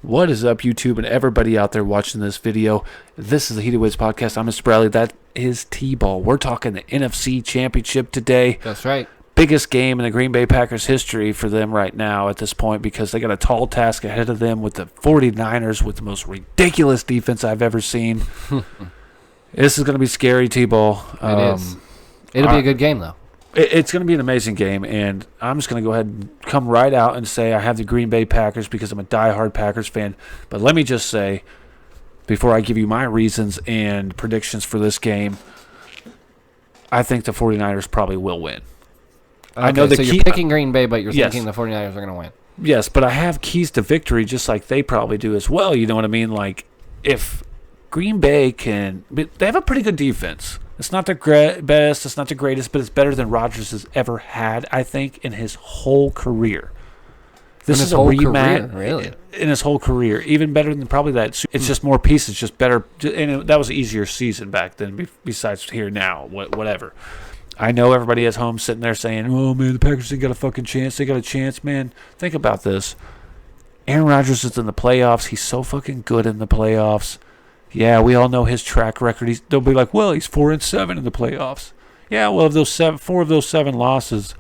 What is up, YouTube, and everybody out there watching this video? This is the Heated Waves Podcast. I'm Mr. Bradley. That is T-Ball. We're talking the NFC Championship today. That's right. Biggest game in the Green Bay Packers history for them right now at this point because they got a tall task ahead of them with the 49ers with the most ridiculous defense I've ever seen. This is going to be scary, T-Ball. It is. It'll be a good game, though. It's going to be an amazing game, and I'm just going to go ahead and come right out and say I have the Green Bay Packers because I'm a diehard Packers fan. But let me just say, before I give you my reasons and predictions for this game, I think the 49ers probably will win. Okay, I know you're picking Green Bay, but you're thinking the 49ers are going to win. Yes, but I have keys to victory just like they probably do as well. You know what I mean? Like, if Green Bay can – they have a pretty good defense. It's not the best, it's not the greatest, but it's better than Rodgers has ever had, I think, in his whole career. This is a rematch, really? In his whole career. Even better than probably that. It's just more pieces, just better. And that was an easier season back then, besides here now, whatever. I know everybody at home sitting there saying, oh, man, the Packers, they got a fucking chance. They got a chance, man. Think about this. Aaron Rodgers is in the playoffs. He's so fucking good in the playoffs. Yeah, we all know his track record. They'll be like, well, he's 4-7 in the playoffs. Yeah, well, of those 4 of those 7 losses,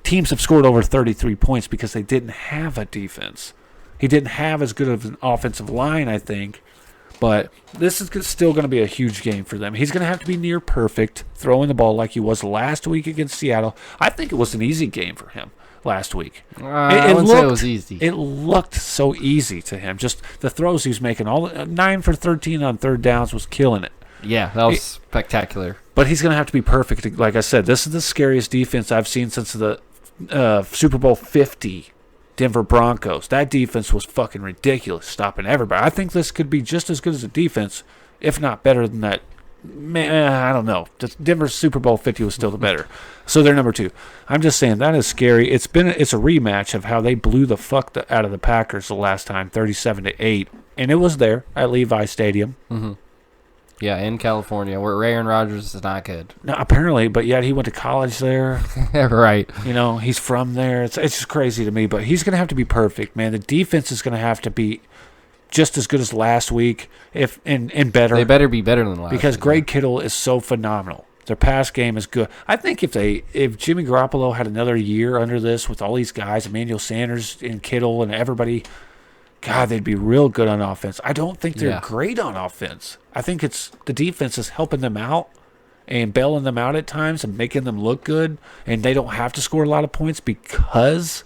teams have scored over 33 points because they didn't have a defense. He didn't have as good of an offensive line, I think. But this is still going to be a huge game for them. He's going to have to be near perfect, throwing the ball like he was last week against Seattle. I think it was an easy game for him last week. I wouldn't say it was easy. It looked so easy to him. Just the throws he was making, all 9 for 13 on third downs was killing it. Yeah, that was spectacular. But he's going to have to be perfect. Like I said, this is the scariest defense I've seen since the Super Bowl 50 Denver Broncos. That defense was fucking ridiculous, stopping everybody. I think this could be just as good as a defense, if not better than that. Man, I don't know. Denver's Super Bowl 50 was still the better. So they're number 2. I'm just saying that is scary. It's a rematch of how they blew the fuck out of the Packers the last time, 37-8, and it was there at Levi Stadium. Mm-hmm. Yeah, in California, where Aaron Rodgers is not good. No, apparently, but yet he went to college there. Right. You know, he's from there. It's just crazy to me. But he's going to have to be perfect, man. The defense is going to have to be just as good as last week, and better. They better be better than last week. Because Greg Kittle is so phenomenal. Their pass game is good. I think if Jimmy Garoppolo had another year under this with all these guys, Emmanuel Sanders and Kittle and everybody, God, they'd be real good on offense. I don't think they're great on offense. I think it's the defense is helping them out and bailing them out at times and making them look good, and they don't have to score a lot of points because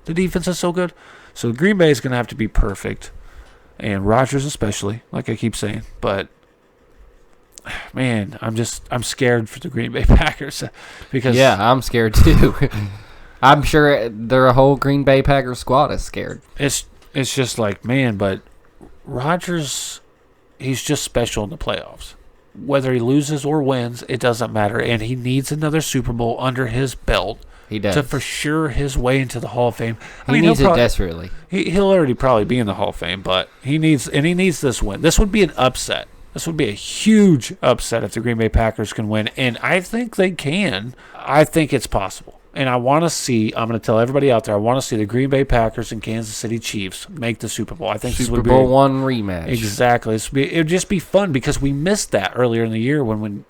the defense is so good. So Green Bay is going to have to be perfect. And Rodgers especially, like I keep saying. But, man, I'm scared for the Green Bay Packers. Because yeah, I'm scared too. I'm sure their whole Green Bay Packers squad is scared. It's just like, man, but Rodgers, he's just special in the playoffs. Whether he loses or wins, it doesn't matter. And he needs another Super Bowl under his belt. He does. To for sure his way into the Hall of Fame. He needs it desperately. He'll already probably be in the Hall of Fame, but he needs this win. This would be an upset. This would be a huge upset if the Green Bay Packers can win, and I think they can. I think it's possible. And I want to see, I'm going to tell everybody out there, I want to see the Green Bay Packers and Kansas City Chiefs make the Super Bowl. I think Super Bowl one rematch. Exactly. It would just be fun because we missed that earlier in the year when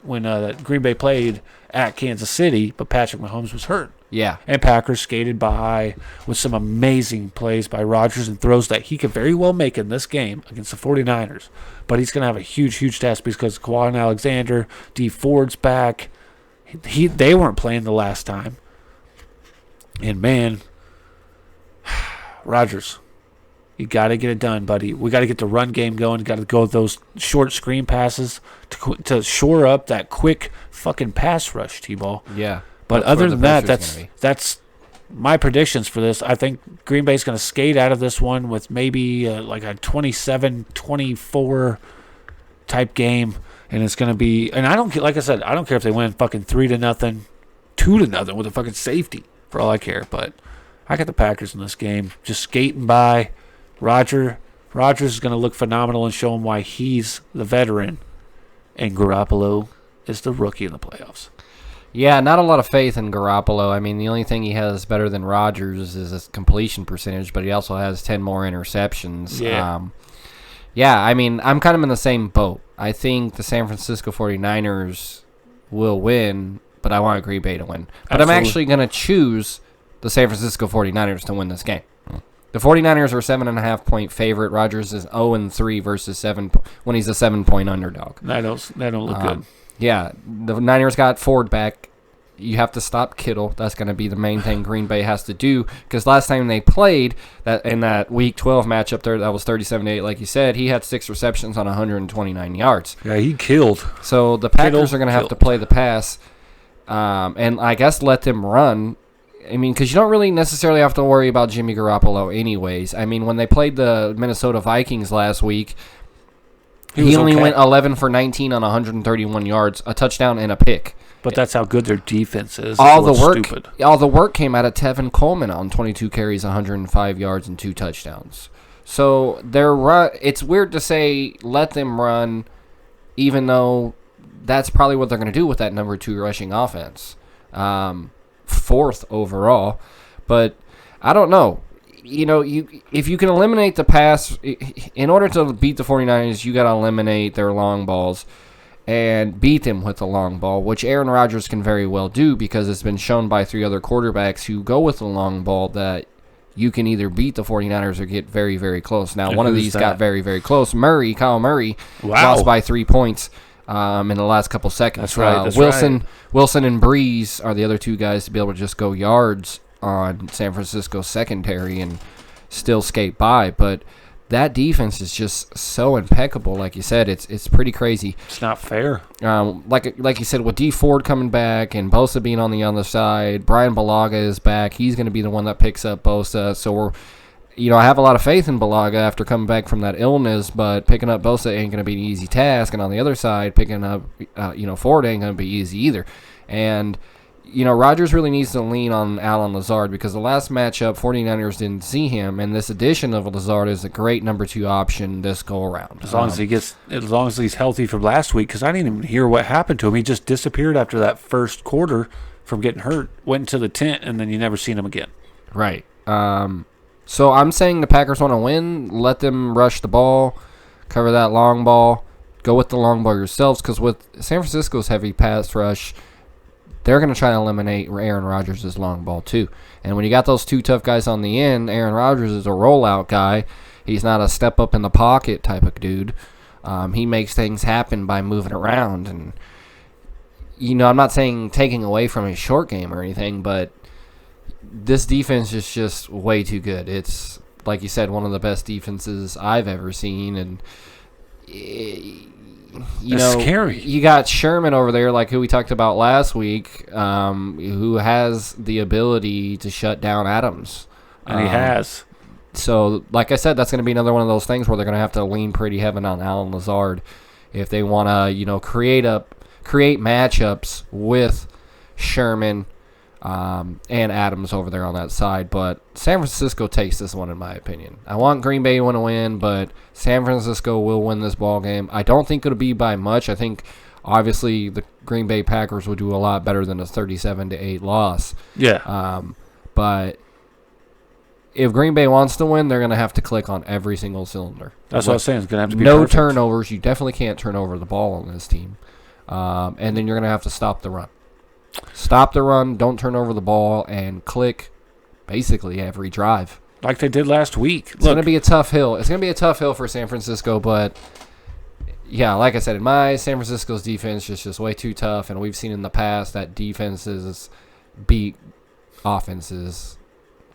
Green Bay played at Kansas City, but Patrick Mahomes was hurt. Yeah. And Packers skated by with some amazing plays by Rodgers and throws that he could very well make in this game against the 49ers. But he's going to have a huge, huge test because Kwon Alexander, D Ford's back. They weren't playing the last time. And, man, Rodgers, you got to get it done, buddy. We got to get the run game going. Got to go with those short screen passes to shore up that quick fucking pass rush, T-Ball. Yeah. But other than that, that's my predictions for this. I think Green Bay's going to skate out of this one with maybe like a 27-24 type game, and it's going to be. And I don't like I said, I don't care if they win fucking 3-0, 2-0 with a fucking safety for all I care. But I got the Packers in this game, just skating by. Rodgers is going to look phenomenal and show him why he's the veteran, and Garoppolo is the rookie in the playoffs. Yeah, not a lot of faith in Garoppolo. I mean, the only thing he has better than Rodgers is his completion percentage, but he also has 10 more interceptions. Yeah. I mean, I'm kind of in the same boat. I think the San Francisco 49ers will win, but I want Green Bay to win. But Absolutely. I'm actually going to choose the San Francisco 49ers to win this game. The 49ers are 7.5-point favorite. Rodgers is 0-3 versus 7 when he's a 7-point underdog. That don't look good. Yeah, the Niners got Ford back. You have to stop Kittle. That's going to be the main thing Green Bay has to do, because last time they played that in that Week 12 matchup there, that was 37-8, like you said, he had 6 receptions on 129 yards. Yeah, he killed. So the Packers are going to have to killed. play the pass, and I guess let them run. I mean, because you don't really necessarily have to worry about Jimmy Garoppolo anyways. I mean, when they played the Minnesota Vikings last week, he only went 11 for 19 on 131 yards, a touchdown and a pick. But that's how good their defense is. All It's the work, stupid. all the work came out of Tevin Coleman on 22 carries, 105 yards, and 2 touchdowns. So their run. It's weird to say let them run, even though that's probably what they're going to do with that number 2 rushing offense, 4th overall. But I don't know. You know, if you can eliminate the pass, in order to beat the 49ers, you got to eliminate their long balls and beat them with the long ball, which Aaron Rodgers can very well do, because it's been shown by 3 other quarterbacks who go with the long ball that you can either beat the 49ers or get very, very close. Now, And one of who's these that? got very, very close. Kyle Murray, Wow. lost by 3 points in the last couple seconds. That's right, that's Wilson and Breeze are the other 2 guys to be able to just go yards on San Francisco's secondary and still skate by. But that defense is just so impeccable. Like you said, it's pretty crazy. It's not fair. Like you said, with D Ford coming back and Bosa being on the other side, Brian Balaga is back. He's going to be the one that picks up Bosa. So I have a lot of faith in Balaga after coming back from that illness, but picking up Bosa ain't going to be an easy task. And on the other side, picking up Ford ain't going to be easy either. And Rodgers really needs to lean on Allen Lazard, because the last matchup, 49ers didn't see him, and this addition of Lazard is a great number 2 option this go around. As long as he's healthy from last week, because I didn't even hear what happened to him. He just disappeared after that first quarter from getting hurt, went into the tent, and then you never seen him again. Right. So I'm saying the Packers want to win. Let them rush the ball, cover that long ball, go with the long ball yourselves, because with San Francisco's heavy pass rush, they're going to try to eliminate Aaron Rodgers' long ball too. And when you got those 2 tough guys on the end, Aaron Rodgers is a rollout guy. He's not a step up in the pocket type of dude. He makes things happen by moving around. And, I'm not saying taking away from his short game or anything, but this defense is just way too good. It's, like you said, one of the best defenses I've ever seen. And, That's scary. You got Sherman over there, like who we talked about last week, who has the ability to shut down Adams. And he has. So, like I said, that's going to be another one of those things where they're going to have to lean pretty heavy on Allen Lazard if they want to, create matchups with Sherman and Adams over there on that side. But San Francisco takes this one, in my opinion. I want Green Bay to win, but San Francisco will win this ball game. I don't think it'll be by much. I think, obviously, the Green Bay Packers will do a lot better than a 37-8 loss. Yeah. But if Green Bay wants to win, they're going to have to click on every single cylinder. That's what I was saying. It's going to have to be no perfect. turnovers. You definitely can't turn over the ball on this team. And then you're going to have to stop the run. Stop the run, don't turn over the ball, and click basically every drive. Like they did last week. It's going to be a tough hill. It's going to be a tough hill for San Francisco, but yeah, like I said, San Francisco's defense is just way too tough, and we've seen in the past that defenses beat offenses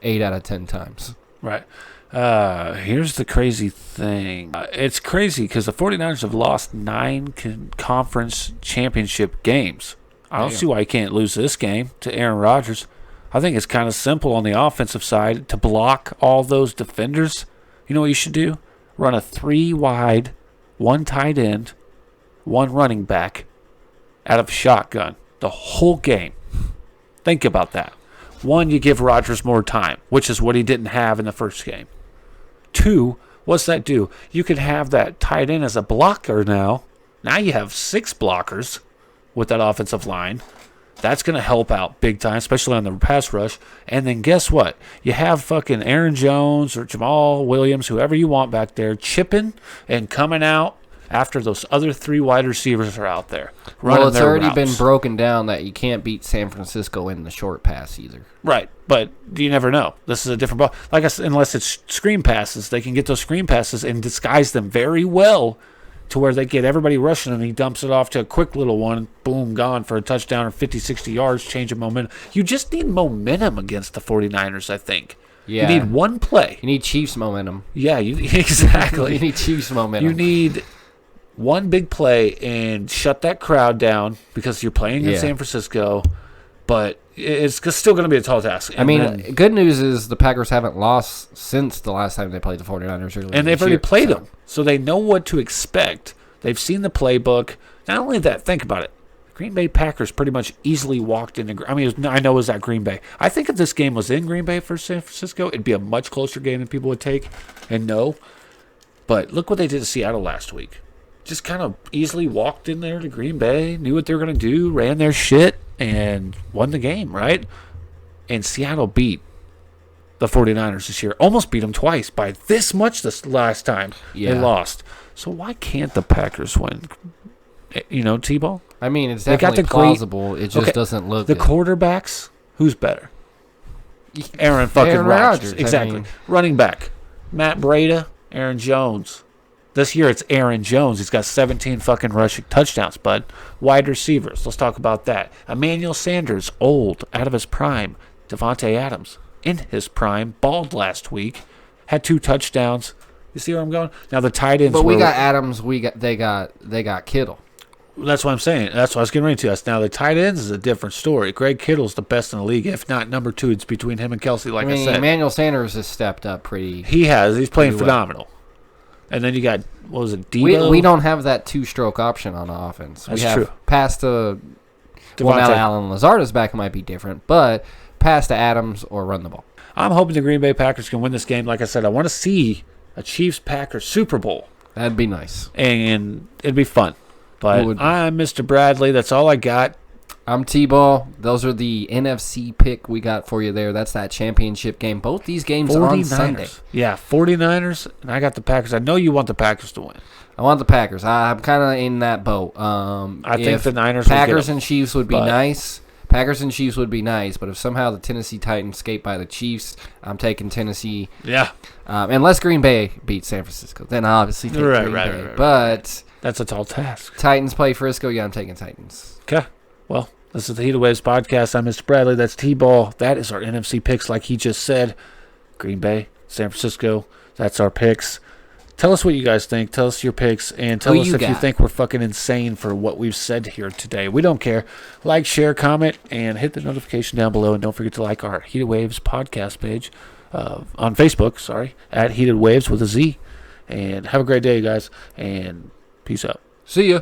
8 out of 10 times. Right. Here's the crazy thing. It's crazy because the 49ers have lost 9 conference championship games. I don't see why you can't lose this game to Aaron Rodgers. I think it's kind of simple on the offensive side to block all those defenders. You know what you should do? Run a 3 wide, 1 tight end, 1 running back out of shotgun the whole game. Think about that. 1, you give Rodgers more time, which is what he didn't have in the first game. 2, what's that do? You could have that tight end as a blocker now. Now you have 6 blockers with that offensive line. That's going to help out big time, especially on the pass rush. And then guess what? You have fucking Aaron Jones or Jamal Williams, whoever you want back there, chipping and coming out after those other 3 wide receivers are out there. Well, it's already routes. been broken down that you can't beat San Francisco in the short pass either. Right, but you never know. This is a different ball. Like I said, unless it's screen passes, they can get those screen passes and disguise them very well to where they get everybody rushing and he dumps it off to a quick little one, boom, gone for a touchdown or 50, 60 yards, change of momentum. You just need momentum against the 49ers, I think. Yeah. You need one play. You need Chiefs momentum. Yeah, exactly. You need Chiefs momentum. You need one big play and shut that crowd down because you're playing in San Francisco, but it's still going to be a tall task. And good news is the Packers haven't lost since the last time they played the 49ers. And they've already played them, so they know what to expect. They've seen the playbook. Not only that, think about it. Green Bay Packers pretty much easily walked into. I mean, I know it was at Green Bay. I think if this game was in Green Bay for San Francisco, it'd be a much closer game than people would take and know. But look what they did to Seattle last week. Just kind of easily walked in there to Green Bay, knew what they were going to do, ran their shit, and won the game, right? And Seattle beat the 49ers this year. Almost beat them twice by this much this last time they lost. So why can't the Packers win? You know, T-Ball? I mean, it's definitely plausible. It just doesn't look the good. quarterbacks, who's better? Aaron fucking Rodgers. Exactly. I mean, running back, Matt Breida, Aaron Jones. This year it's Aaron Jones. He's got 17 fucking rushing touchdowns, bud. Wide receivers. Let's talk about that. Emmanuel Sanders, old, out of his prime. Devontae Adams, in his prime, balled last week. Had 2 touchdowns. You see where I'm going? Now the tight ends. But we got Adams. They got Kittle. That's what I'm saying. That's what I was getting ready to. Now the tight ends is a different story. Greg Kittle's the best in the league, if not number 2. It's between him and Kelsey. Like I said, Emmanuel Sanders has stepped up pretty. He has. He's playing phenomenal. And then you got, what was it, Debo? We don't have that 2-stroke option on the offense. That's we have true. Pass to, well, now Alan Lazard's back, it might be different, but pass to Adams or run the ball. I'm hoping the Green Bay Packers can win this game. Like I said, I want to see a Chiefs-Packers Super Bowl. That'd be nice. And it'd be fun. But I'm Mr. Bradley. That's all I got. I'm T-Ball. Those are the NFC pick we got for you there. That's that championship game. Both these games are on Sunday. Yeah, 49ers, and I got the Packers. I know you want the Packers to win. I want the Packers. I'm kind of in that boat. I think the Niners Packers and Chiefs would be nice. Packers and Chiefs would be nice, but if somehow the Tennessee Titans escape by the Chiefs, I'm taking Tennessee. Yeah. Unless Green Bay beats San Francisco, then I'll obviously take Green Bay. Right. But that's a tall task. Titans play Frisco. Yeah, I'm taking Titans. Okay. Well, this is the Heated Waves podcast. I'm Mr. Bradley. That's T-Ball. That is our NFC picks, like he just said. Green Bay, San Francisco. That's our picks. Tell us what you guys think. Tell us your picks, and tell us if you think we're fucking insane for what we've said here today. We don't care. Like, share, comment, and hit the notification down below. And don't forget to like our Heated Waves podcast page on Facebook, at Heated Waves with a Z. And have a great day, guys, and peace out. See ya.